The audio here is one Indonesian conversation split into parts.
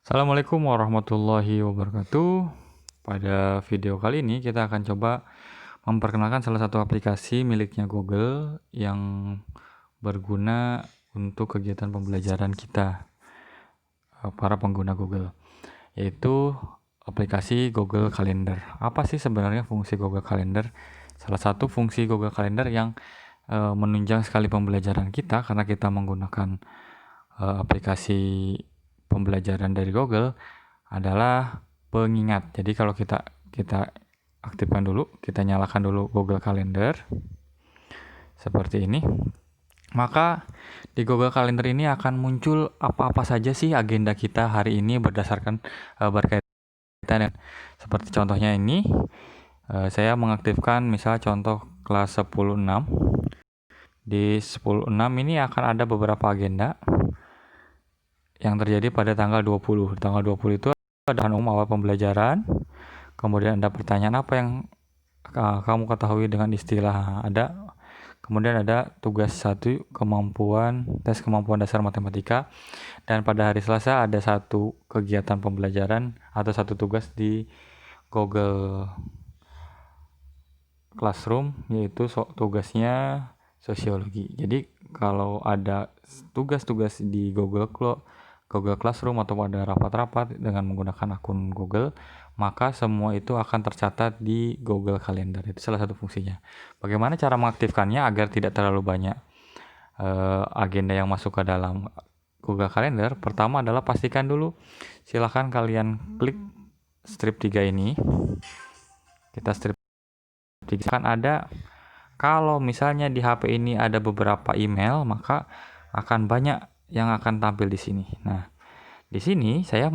Assalamualaikum warahmatullahi wabarakatuh. Pada video kali ini kita akan coba memperkenalkan salah satu aplikasi miliknya Google yang berguna untuk kegiatan pembelajaran kita, para pengguna Google, yaitu aplikasi Google Calendar. Apa sih sebenarnya fungsi Google Calendar? Salah satu fungsi Google Calendar yang menunjang sekali pembelajaran kita karena kita menggunakan aplikasi pembelajaran dari Google adalah pengingat. Jadi kalau kita aktifkan dulu, kita nyalakan dulu Google Calendar seperti ini. Maka di Google Calendar ini akan muncul apa-apa saja sih agenda kita hari ini berdasarkan berkaitan dengan seperti contohnya ini. Saya mengaktifkan misal contoh kelas 10.6. Di 10.6 ini akan ada beberapa agenda yang terjadi pada tanggal 20. Tanggal 20 itu ada umum awal pembelajaran, kemudian ada pertanyaan apa yang kamu ketahui dengan istilah ada, kemudian ada tugas 1 tes kemampuan dasar matematika, dan pada hari Selasa ada satu kegiatan pembelajaran atau satu tugas di Google Classroom, yaitu tugasnya sosiologi. Jadi kalau ada tugas-tugas di Google Classroom atau ada rapat-rapat dengan menggunakan akun Google, maka semua itu akan tercatat di Google Calendar. Itu salah satu fungsinya. Bagaimana cara mengaktifkannya agar tidak terlalu banyak agenda yang masuk ke dalam Google Calendar? Pertama adalah pastikan dulu, silahkan kalian klik strip 3 ini. Kita strip 3 kan ada, kalau misalnya di HP ini ada beberapa email, maka akan banyak yang akan tampil di sini. Nah, di sini saya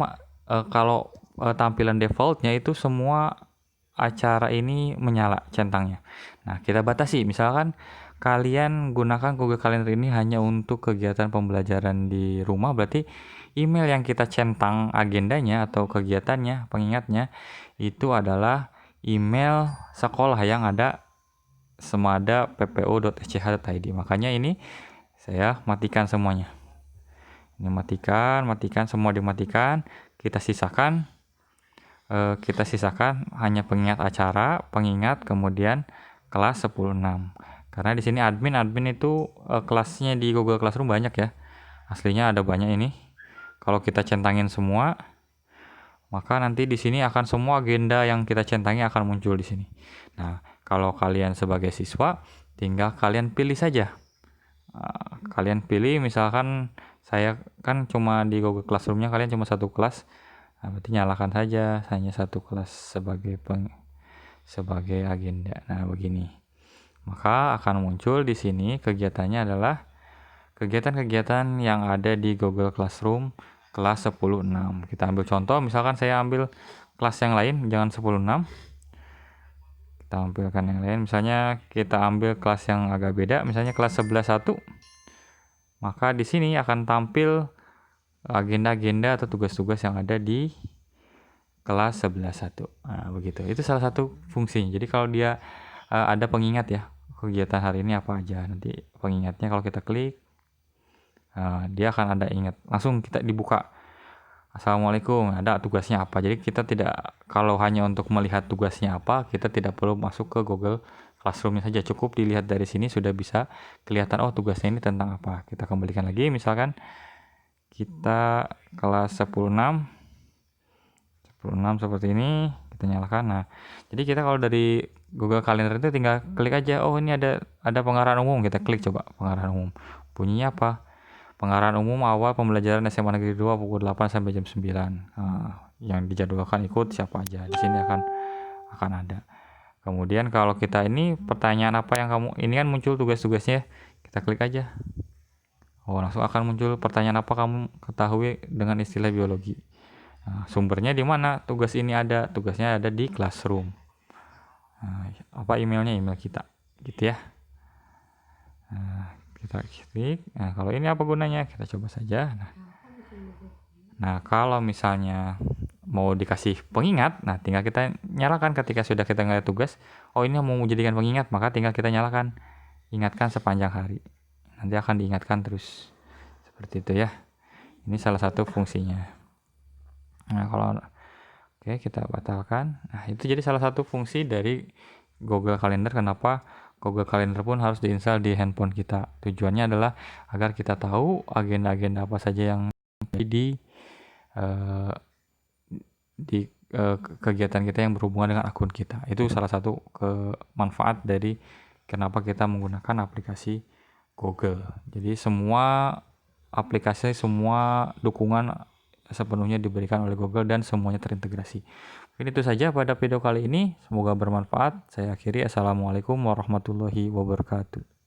kalau tampilan defaultnya itu semua acara ini menyala centangnya. Nah, kita batasi. Misalkan kalian gunakan Google Calendar ini hanya untuk kegiatan pembelajaran di rumah, berarti email yang kita centang agendanya atau kegiatannya, pengingatnya, itu adalah email sekolah yang ada semada ppo.sch.id. Makanya ini saya matikan semuanya. Ini matikan, semua dimatikan. Kita sisakan hanya pengingat acara, pengingat, kemudian kelas 10.6. Karena di sini admin itu kelasnya di Google Classroom banyak ya. Aslinya ada banyak ini. Kalau kita centangin semua, maka nanti di sini akan semua agenda yang kita centangi akan muncul di sini. Nah, kalau kalian sebagai siswa, tinggal kalian pilih saja. Kalian pilih, misalkan saya kan cuma di Google Classroom-nya kalian cuma satu kelas. Nah, berarti nyalakan saja hanya satu kelas sebagai agenda. Nah, begini. Maka akan muncul di sini kegiatannya adalah kegiatan-kegiatan yang ada di Google Classroom kelas 10.6. Kita ambil contoh, misalkan saya ambil kelas yang lain, jangan 10.6. Kita ambilkan yang lain, misalnya kita ambil kelas yang agak beda, misalnya kelas 11.1. Maka di sini akan tampil agenda-agenda atau tugas-tugas yang ada di kelas 11.1. Nah, begitu. Itu salah satu fungsinya. Jadi kalau dia ada pengingat ya, kegiatan hari ini apa aja. Nanti pengingatnya kalau kita klik, dia akan ada ingat. Langsung kita dibuka. Assalamualaikum, ada tugasnya apa. Jadi kita tidak, kalau hanya untuk melihat tugasnya apa, kita tidak perlu masuk ke Google Classroom-nya saja. Cukup dilihat dari sini sudah bisa kelihatan, oh tugasnya ini tentang apa. Kita kembalikan lagi, misalkan kita kelas 10.6 seperti ini, kita nyalakan. Nah, jadi kita kalau dari Google Calendar itu tinggal klik aja, oh ini ada pengarahan umum, kita klik coba pengarahan umum. Bunyinya apa? Pengarahan umum awal pembelajaran SMA Negeri 2 pukul 8 sampai jam 9. Nah, yang dijadwalkan ikut siapa aja. Di sini akan ada. Kemudian kalau kita ini pertanyaan apa yang kamu, ini kan muncul tugas-tugasnya, kita klik aja. Oh, langsung akan muncul pertanyaan apa kamu ketahui dengan istilah biologi. Nah, sumbernya di mana? Tugas ini ada, tugasnya ada di Classroom. Nah, apa emailnya? Email kita, gitu ya. Nah, kita klik. Nah, kalau ini apa gunanya? Kita coba saja. Nah, kalau misalnya mau dikasih pengingat, nah tinggal kita nyalakan ketika sudah kita ngeliat tugas. Oh, ini mau menjadikan pengingat, maka tinggal kita nyalakan. Ingatkan sepanjang hari. Nanti akan diingatkan terus. Seperti itu ya. Ini salah satu fungsinya. Nah, kalau oke, kita batalkan. Nah, itu jadi salah satu fungsi dari Google Calendar. Kenapa Google Calendar pun harus diinstal di handphone kita. Tujuannya adalah agar kita tahu agenda-agenda apa saja yang di eh, di kegiatan kita yang berhubungan dengan akun kita. Itu salah satu manfaat dari kenapa kita menggunakan aplikasi Google. Jadi semua aplikasi, semua dukungan sepenuhnya diberikan oleh Google dan semuanya terintegrasi. Mungkin itu saja pada video kali ini. Semoga bermanfaat. Saya akhiri. Assalamualaikum warahmatullahi wabarakatuh.